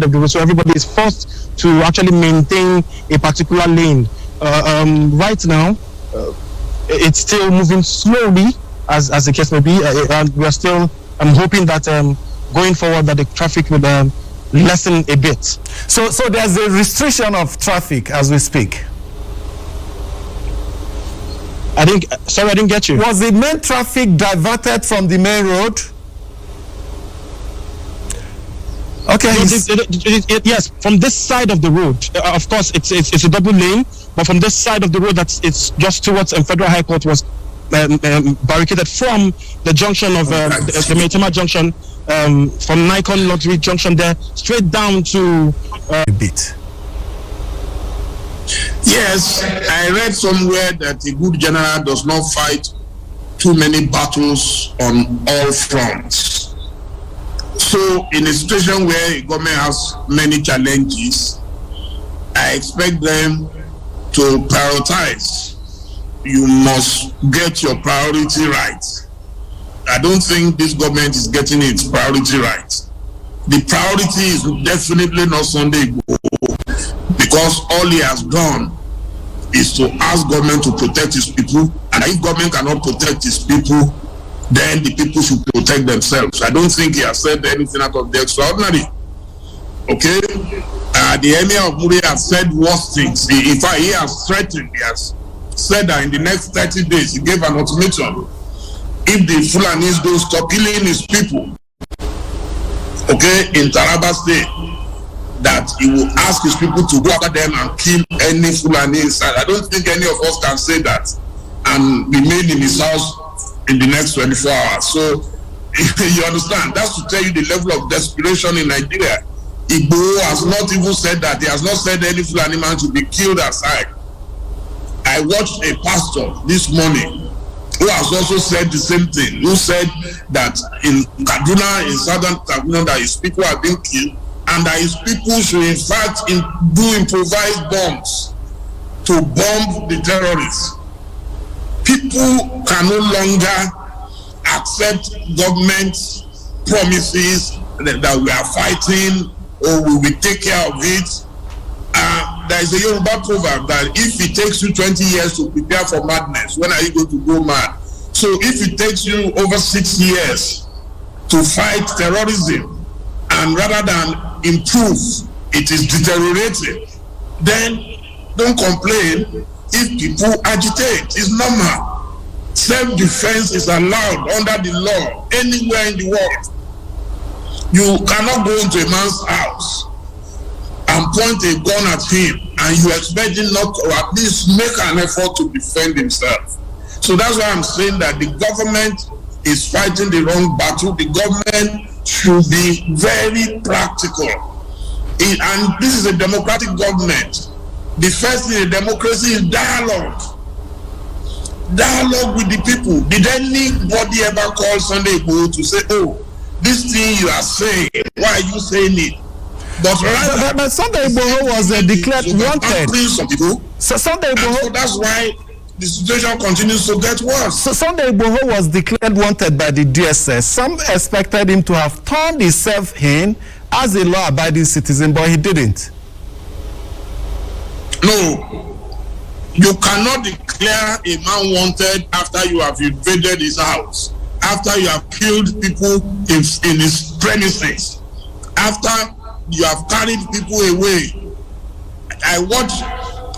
side of the road, so everybody is forced to actually maintain a particular lane. Right now, it's still moving slowly, as the case may be, and we are still hoping that going forward that the traffic would lessen a bit. So there's a restriction of traffic as we speak. Sorry, I didn't get you. Was the main traffic diverted from the main road? Okay. Yes, from this side of the road. Of course, it's a double lane, but from this side of the road, it's just towards Federal High Court was barricaded from the junction of the Maitama Junction, from Nikon Lottery Junction there, straight down to a bit. Yes, I read somewhere that a good general does not fight too many battles on all fronts. So in a situation where a government has many challenges, I expect them to prioritize. You must get your priority right. I don't think this government is getting its priority right. The priority is definitely not Sunday Igboho, because all he has done is to ask government to protect his people, and if government cannot protect his people, then the people should protect themselves. I don't think he has said anything out of the extraordinary. Okay? The Emir of Muri has said worse things. In fact, he has threatened, he has said that in the next 30 days, he gave an ultimatum. If the Fulanis don't stop killing his people, okay, in Taraba State, that he will ask his people to go after them and kill any Fulani inside. I don't think any of us can say that and remain in his house in the next 24 hours. So, you understand, that's to tell you the level of desperation in Nigeria. Igboho has not even said that. He has not said any Fulani man to be killed aside. I watched a pastor this morning who has also said the same thing, who said that in Kaduna, in southern Kaduna, that his people have been killed, and that his people should in fact do improvised bombs to bomb the terrorists. People can no longer accept government promises that we are fighting or we will take care of it. There is a Yoruba proverb that if it takes you 20 years to prepare for madness, when are you going to go mad? So if it takes you over 6 years to fight terrorism, and rather than improve, it is deteriorating, then don't complain if people agitate. It's normal. Self-defense is allowed under the law anywhere in the world. You cannot go into a man's house and point a gun at him and you expect him not to at least make an effort to defend himself. So that's why I'm saying that the government is fighting the wrong battle. The government should be very practical. And this is a democratic government. The first thing in democracy is dialogue. Dialogue with the people. Did anybody ever call Sunday Igboho to say, oh, this thing you are saying, why are you saying it? But Sunday Igboho was declared wanted. So Sunday Igboho, so that's why the situation continues to get worse. So Sunday Igboho was declared wanted by the DSS. Some expected him to have turned himself in as a law-abiding citizen, but he didn't. No. You cannot declare a man wanted after you have invaded his house, after you have killed people in his premises, after you have carried people away. I watched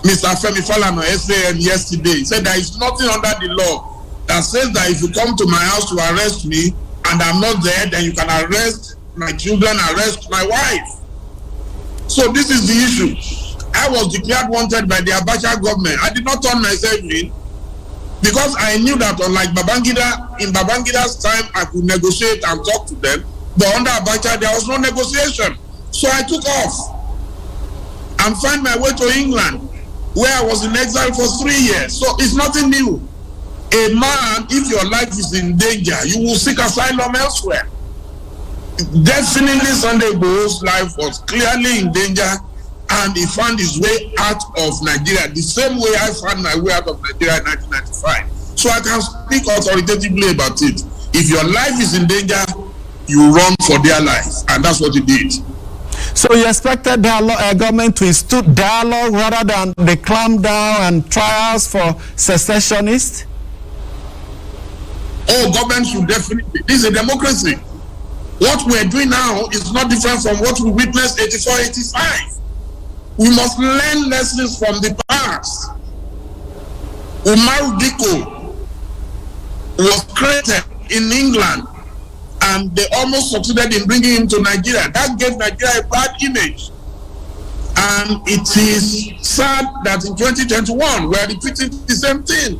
Mr. Femi Falana SAN yesterday. He said there is nothing under the law that says that if you come to my house to arrest me and I'm not there, then you can arrest my children, arrest my wife. So this is the issue. I was declared wanted by the Abuja government. I did not turn myself in because I knew that unlike Babangida, in Babangida's time, I could negotiate and talk to them. But under Abuja, there was no negotiation. So I took off and found my way to England, where I was in exile for 3 years. So it's nothing new. A man, if your life is in danger, you will seek asylum elsewhere. Definitely Sunday Igboho's life was clearly in danger, and he found his way out of Nigeria the same way I found my way out of Nigeria in 1995. So I can speak authoritatively about it. If your life is in danger, you run for their life, and that's what he did. So you expected the government to institute dialogue rather than the clampdown and trials for secessionists? Oh, government should definitely. This is a democracy. What we're doing now is not different from what we witnessed 84, 85. We must learn lessons from the past. Umar Diko was created in England and they almost succeeded in bringing him to Nigeria. That gave Nigeria a bad image. And it is sad that in 2021 we are repeating the same thing.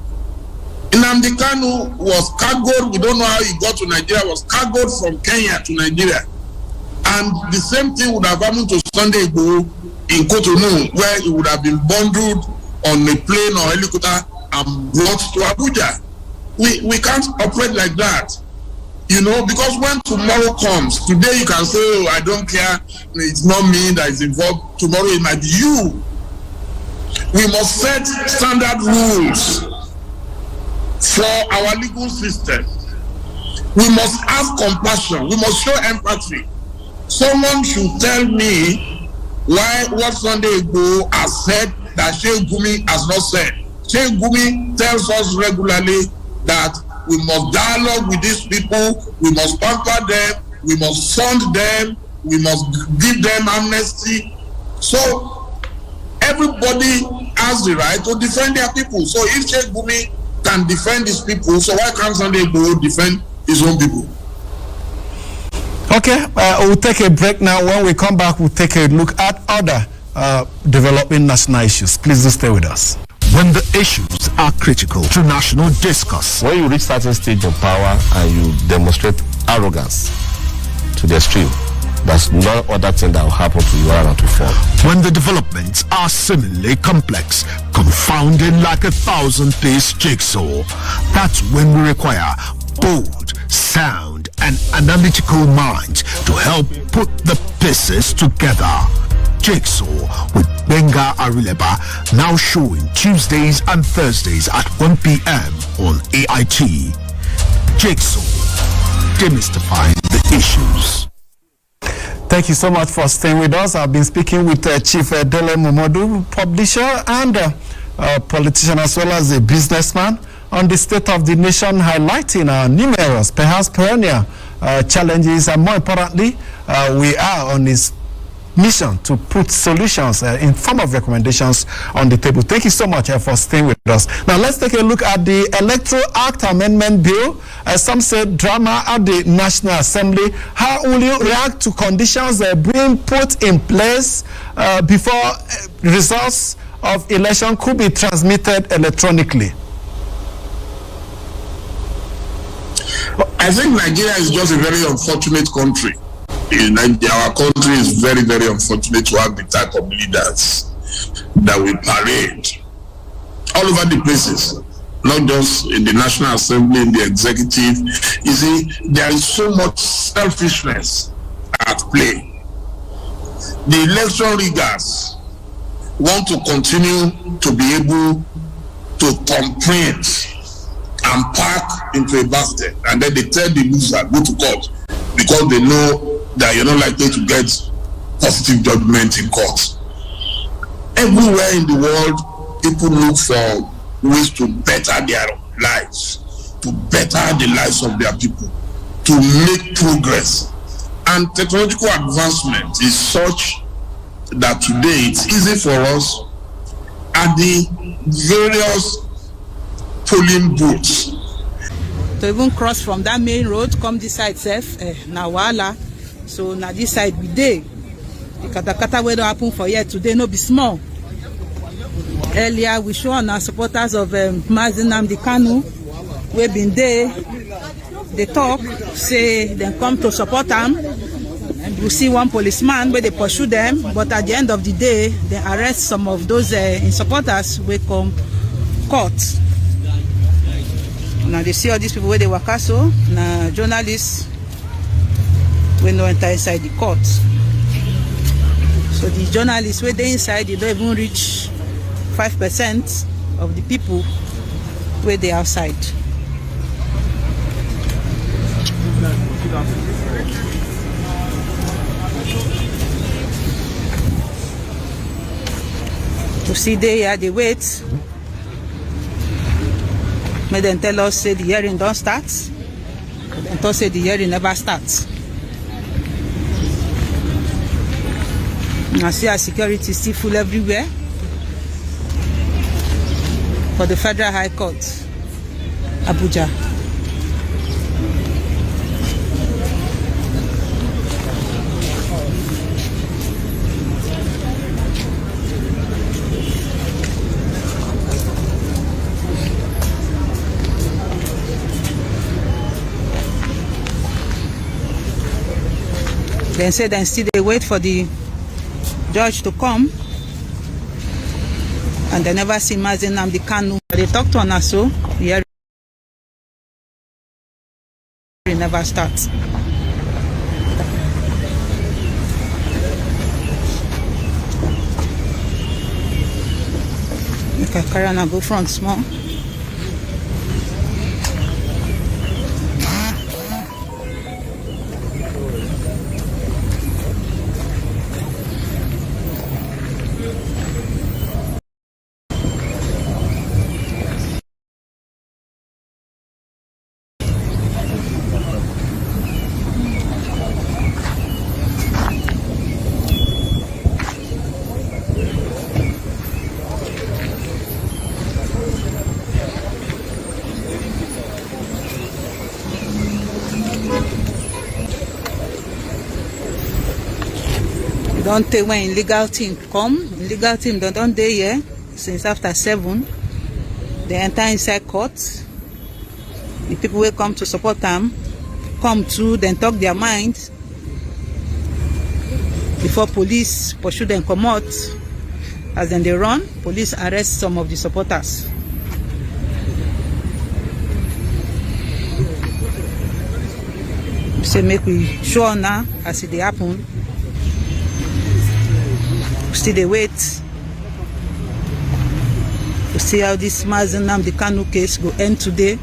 Nnamdi Kanu was cargoed, we don't know how he got to Nigeria, was cargoed from Kenya to Nigeria. And the same thing would have happened to Sunday Igboho in Cotonou, where he would have been bundled on a plane or helicopter and brought to Abuja. We can't operate like that, you know, because when tomorrow comes, today you can say, oh, I don't care, it's not me that is involved. Tomorrow it might be you. We must set standard rules for our legal system. We must have compassion. We must show empathy. Someone should tell me why what Sunday Igboho has said that Sheikh Gumi has not said. Sheikh Gumi tells us regularly that we must dialogue with these people, we must pamper them, we must fund them, we must give them amnesty. So everybody has the right to defend their people. So if Sheikh Gumi can defend his people, so why can't Sunday Igboho defend his own people? Okay, we'll take a break now. When we come back, we'll take a look at other developing national issues. Please do stay with us. When the issues are critical to national discourse. When you reach certain stage of power and you demonstrate arrogance to the extreme, there's no other thing that will happen to you around to fall. When the developments are seemingly complex, confounding like a 1,000-piece jigsaw, that's when we require bold, sound, and analytical minds to help put the pieces together. Jigsaw with Benga Arileba, now showing Tuesdays and Thursdays at 1 p.m. on AIT. Jigsaw, demystifying the issues. Thank you so much for staying with us. I've been speaking with Chief Dele Momodu, publisher and politician as well as a businessman, on the state of the nation, highlighting numerous, perhaps perennial challenges, and more importantly, we are on this mission to put solutions in form of recommendations on the table. Thank you so much for staying with us. Now let's take a look at the Electoral Act Amendment Bill. Some say drama at the National Assembly. How will you react to conditions being put in place before results of election could be transmitted electronically? I think Nigeria is just a very unfortunate country. Our country is very, very unfortunate to have the type of leaders that we parade all over the places, not just in the National Assembly, in the executive. You see, there is so much selfishness at play. The election riggers want to continue to be able to thumbprint and pack into a basket, and then they tell the loser, go to court, because they know that you're not likely to get positive judgment in court. Everywhere in the world, people look for ways to better their lives, to better the lives of their people, to make progress. And technological advancement is such that today it's easy for us at the various polling booths to even cross from that main road, come this side safe, na wahala. So now this side we dey. The katakata wey don happen for here today no be small. Earlier we show on our supporters of Mazi Nnamdi Kanu, we been there. They talk, say they come to support them. You see one policeman where they pursue them, but at the end of the day, they arrest some of those supporters wey come court. Now they see all these people where they waka so, na journalists we no enter inside the court. So the journalists where they inside, they don't even reach 5% of the people where they outside. You see they here, they wait. May them tell us say the hearing don't start. Then talk say the hearing never starts. I see our security still full everywhere for the Federal High Court, Abuja. Then say then still they wait for the judge to come, and they never see Mazi Nnamdi Kanu. They talk to us, so the hearing never starts. Okay, carry on and go front small. Don't take when illegal team come. Illegal team don't dey here since after 7. They enter inside court. The people will come to support them, come to then talk their mind before police pursue them come out. As then they run, police arrest some of the supporters. Say make we sure now as it dey happen. Still they wait to see how this Mazi Nnamdi Kanu case go end today.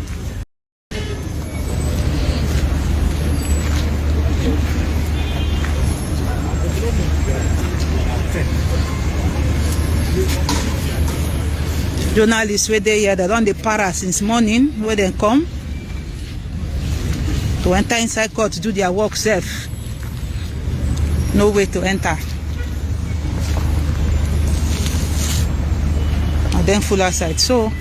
Journalists where they here, they don't dey para since morning where they come to enter inside court to do their work safe. No way to enter. And then full outside. So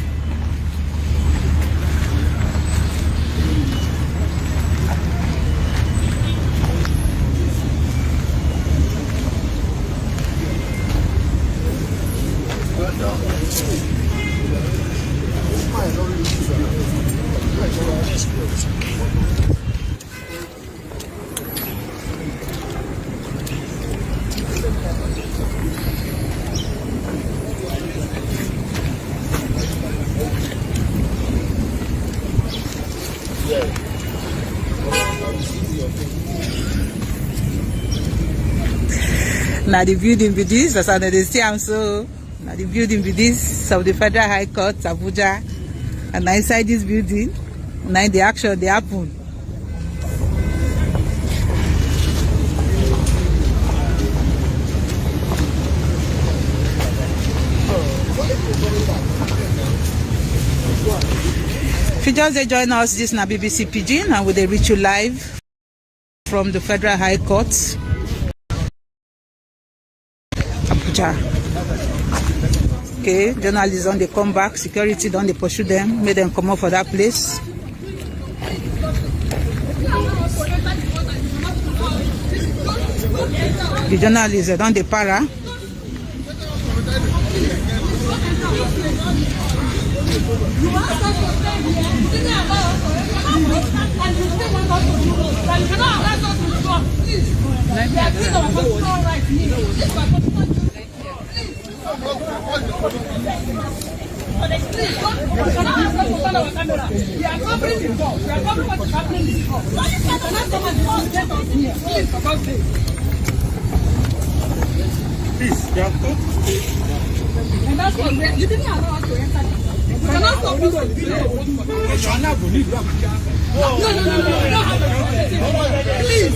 now the building be this, as I know they see I'm so now the building be this of the Federal High Court, Abuja, and now inside this building, now the action they happen. If you just join us, this is na BBC Pidgin, and we dey reach you live from the Federal High Court, Abuja. Okay, journalists on they come back, security don't they pursue them, make them come out for that place. The journalists don't they para. And that's what you didn't allow us to enter. You cannot stop us. No. Please.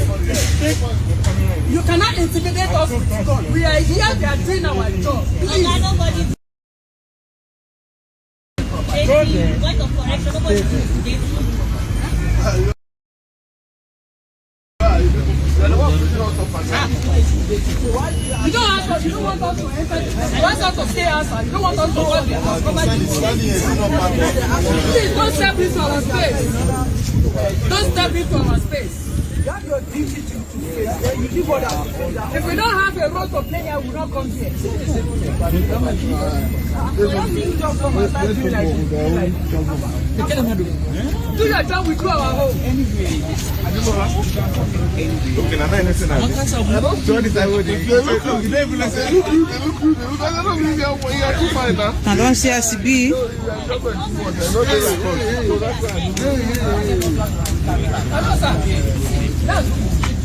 You cannot intimidate us with God. We are here, we are doing our job. Please. You don't ask us, you don't want us to enter. You want us to stay outside. You don't want us to go there. Please don't step into our space. Don't step into our space. You have your dignity to face. Then you give order. If we don't have a road to play here, we will not come here. Do your job, we do our own. I don't see us be.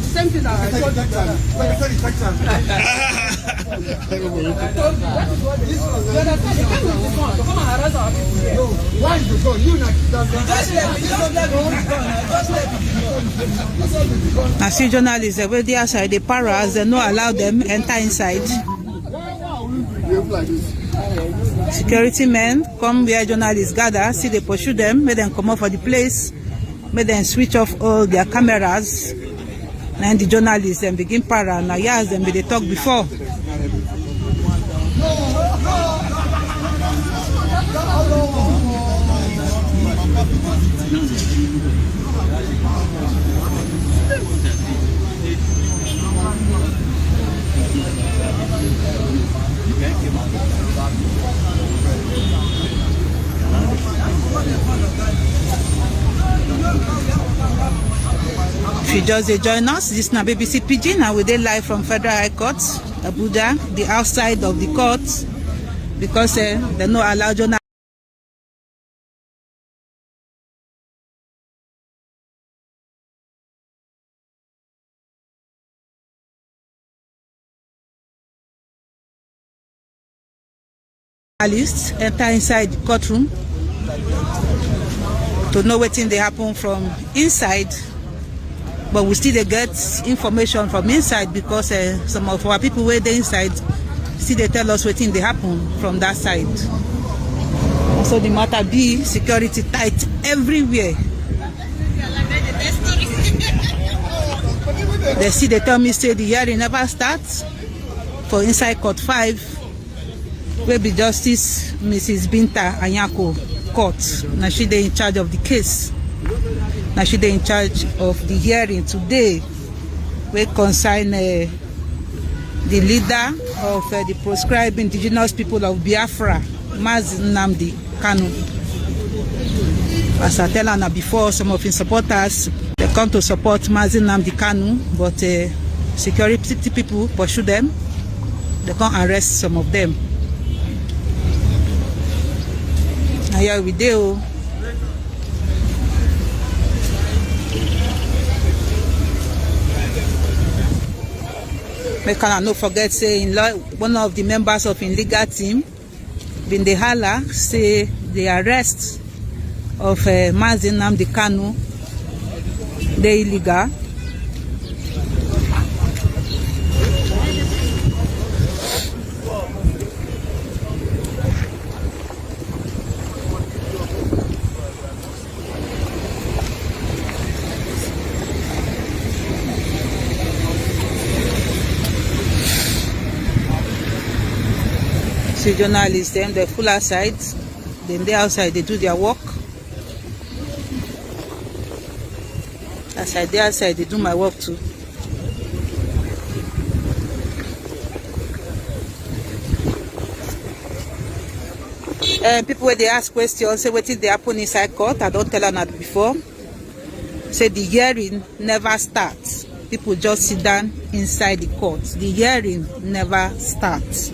Same thing that I saw. I see journalists where they outside the paras, they not allow them enter inside. Security men come where journalists gather, see they pursue them, make them come up for the place, make them switch off all their cameras. And the journalists then begin para. Now yes, them they talk before. If you just join us, this is now BBC Pidgin, and we're there live from Federal High Court, Abuja, the outside of the court, because they don't allow journalists. Enter inside the courtroom to know what thing they happen from inside. But we still get information from inside because some of our people were there inside still they tell us what thing they happen from that side. So the matter be security tight everywhere. They tell me say the hearing never starts for inside court 5 where be Justice Mrs. Binta Anyako court. Now she they in charge of the case. Now she they in charge of the hearing today. We consign the leader of the proscribed indigenous people of Biafra, Mazi Nnamdi Kanu. As I tell Anna before, some of his supporters they come to support Mazi Nnamdi Kanu, but security people pursue them. They can't arrest some of them. Now here we do. Make I no forget say one of the members of in legal team been the hala say the arrest of Mazi Nnamdi Kanu they illegal. See journalists, then they're full outside, then they outside, they do their work. As I dey outside, they do my work too. People where they ask questions, say what did they happen inside court? I don't tell them that before. Say the hearing never starts. People just sit down inside the court. The hearing never starts.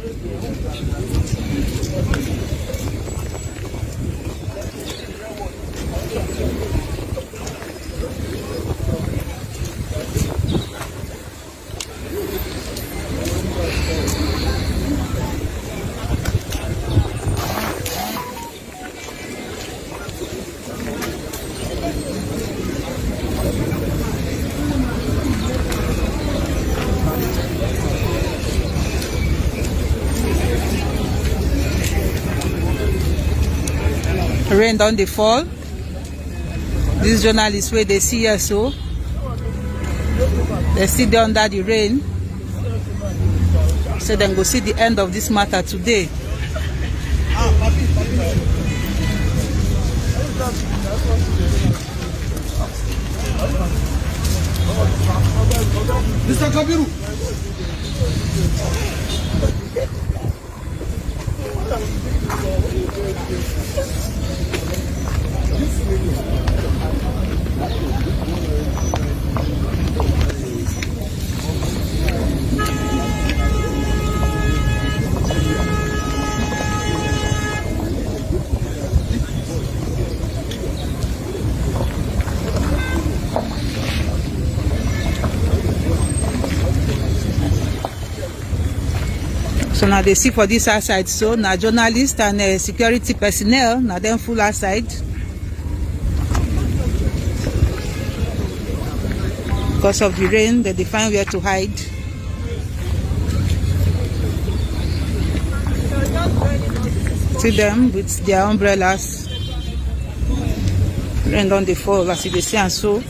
Rain down the fall. These journalists where they see us, so they sit there under the rain. So then go see the end of this matter today. Mr. Kabiru. So now they see for this outside, so now journalists and security personnel, now them full outside. Because of the rain, they find where to hide. See them with their umbrellas. Rain on the fall as you see and so.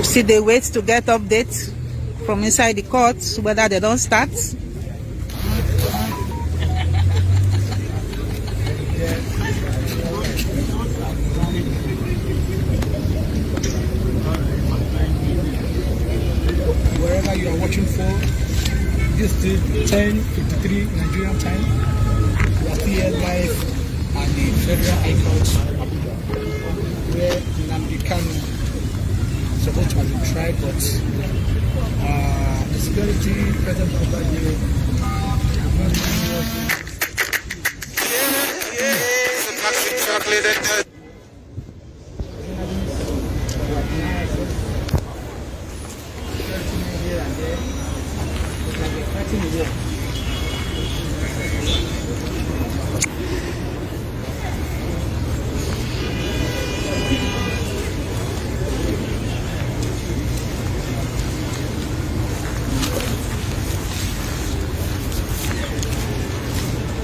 See, they wait to get updates from inside the courts whether they don't start. Wherever you are watching for, this is 10:53 Nigerian time. We are still here live at the Federal High Court, Abuja, where Nnamdi Kanu supposed to have been tried, but the security present over here.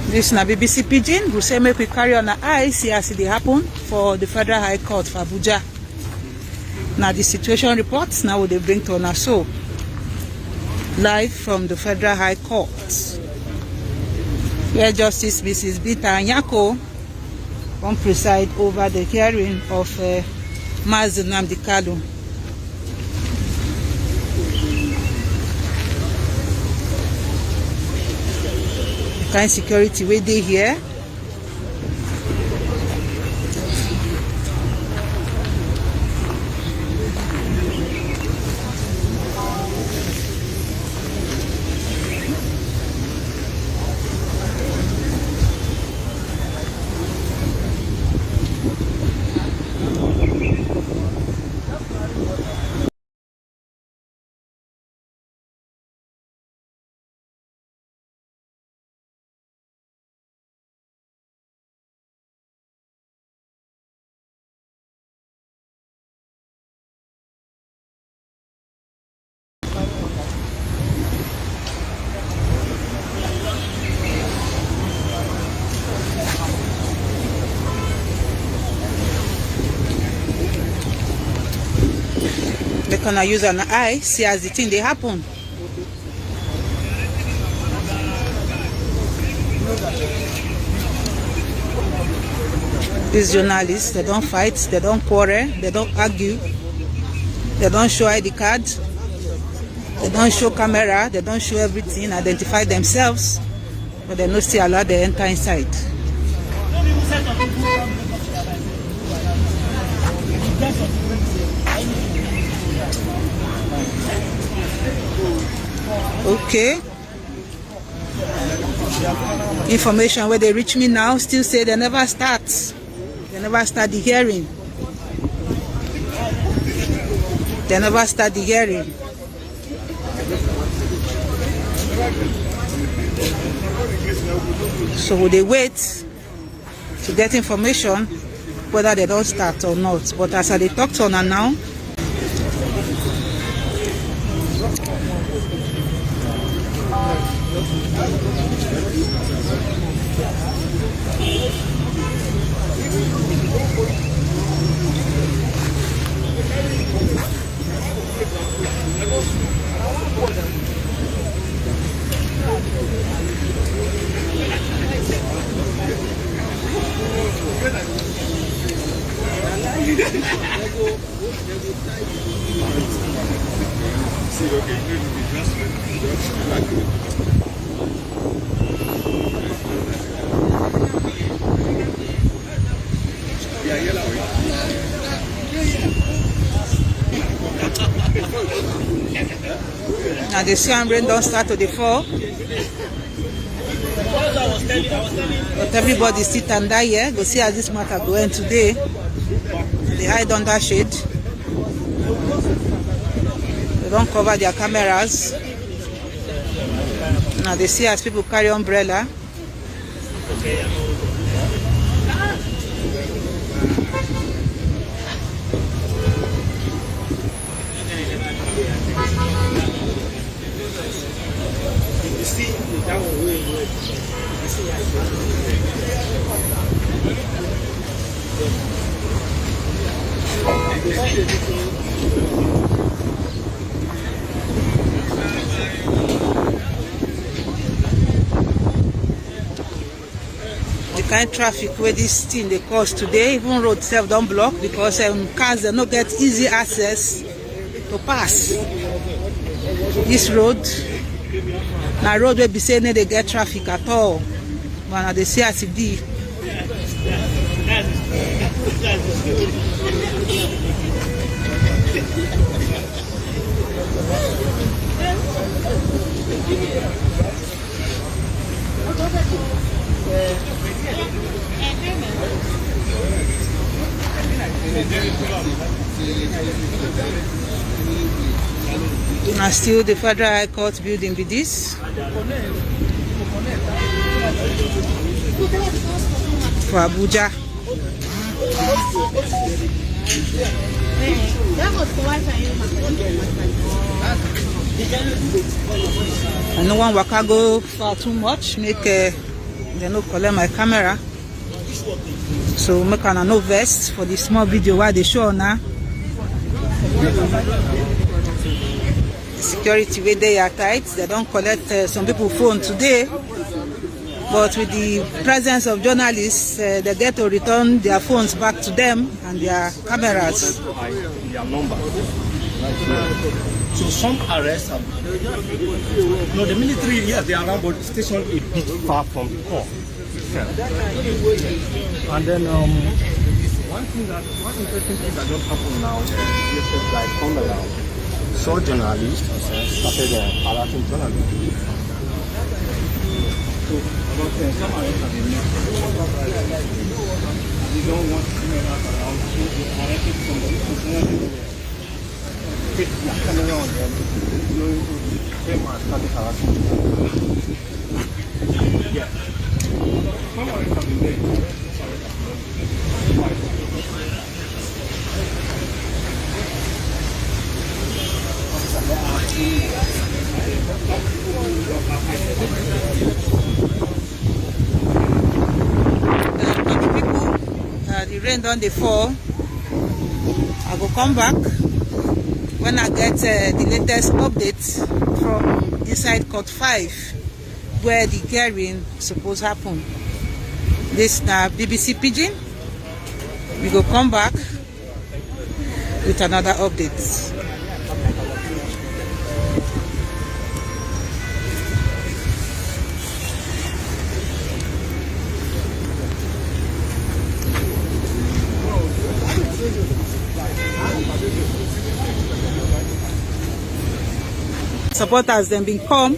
This na BBC Pidgin. We say make we carry on our eyes, see as it happen for the Federal High Court for Abuja. Now the situation reports now they bring to us so live from the Federal High Court, where Justice Mrs. Bita Anyako will preside over the hearing of Mazi Nnamdi Kanu. Kind security way they here. They can use an eye, see as the thing they happen. These journalists, they don't fight, they don't quarrel, they don't argue, they don't show ID card, they don't show camera, they don't show everything, identify themselves, but they don't still allow them enter inside. Okay. Information where they reach me now still say they never start. They never start the hearing. They never start the hearing. So they wait to get information whether they don't start or not. But as I talk to her now, now the sea and rain don't start to the fall. But everybody sit under here. Go see how this matter go end today. They hide under shade. They don't cover their cameras. Now they see as people carry umbrella. The kind of traffic where this thing they cause today, even road self don't block because cars they not get easy access to pass. This road, now road will be saying they get traffic at all. But now they say as it be. Now still the Federal High Court building be this. For Abuja. And no one waka go far too much, make they no collect my camera. So make an no vest for the small video while they show now. Security where they are tight, they don't collect some people phone today. But with the presence of journalists, they get to return their phones back to them and their cameras. Their number. So some arrests are... No, the military, yes, they are around, but station a bit far from the core. And then one interesting thing that don't happen now is like come around. So journalists started harassing journalists. So some arrests have been made. They don't want cameras around, so they arrested somebody. Take their camera on them, going to them and started harassing. Yeah. Some arrests have been made. The rain on the fall. I will come back when I get the latest updates from inside Court 5 where the hearing supposed happen. This now BBC Pidgin. We go come back with another update. Supporters then been come.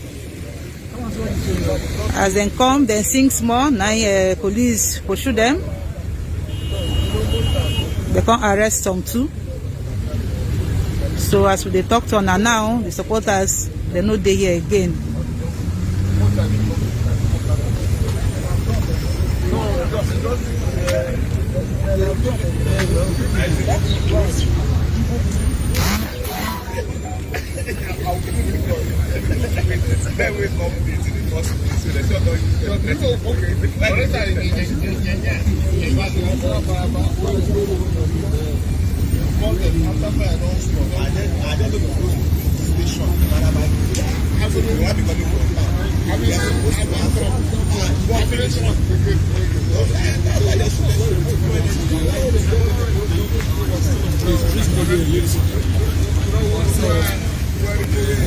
As they come, then sing small. Now police pursue them. They can't arrest some too. So as we talk to her now, the supporters, they no dey here again.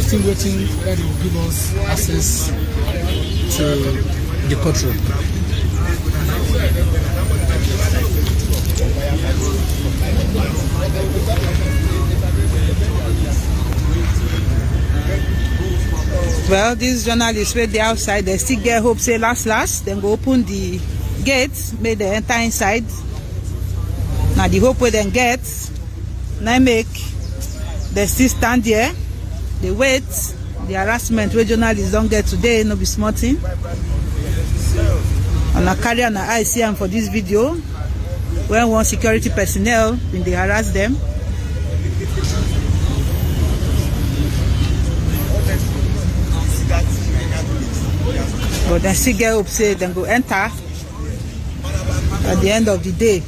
Still waiting that they will give us access to the courtroom. Well, these journalists wait there outside, they still get hope, say last, then go open the gates, make they enter inside. Now the hope we then get, now make they still stand there, they wait, the harassment where journalists don't get today, no be small thing. And I carry an eye see them for this video, when one security personnel, when they harass them. But then still get up, say then go enter at the end of the day.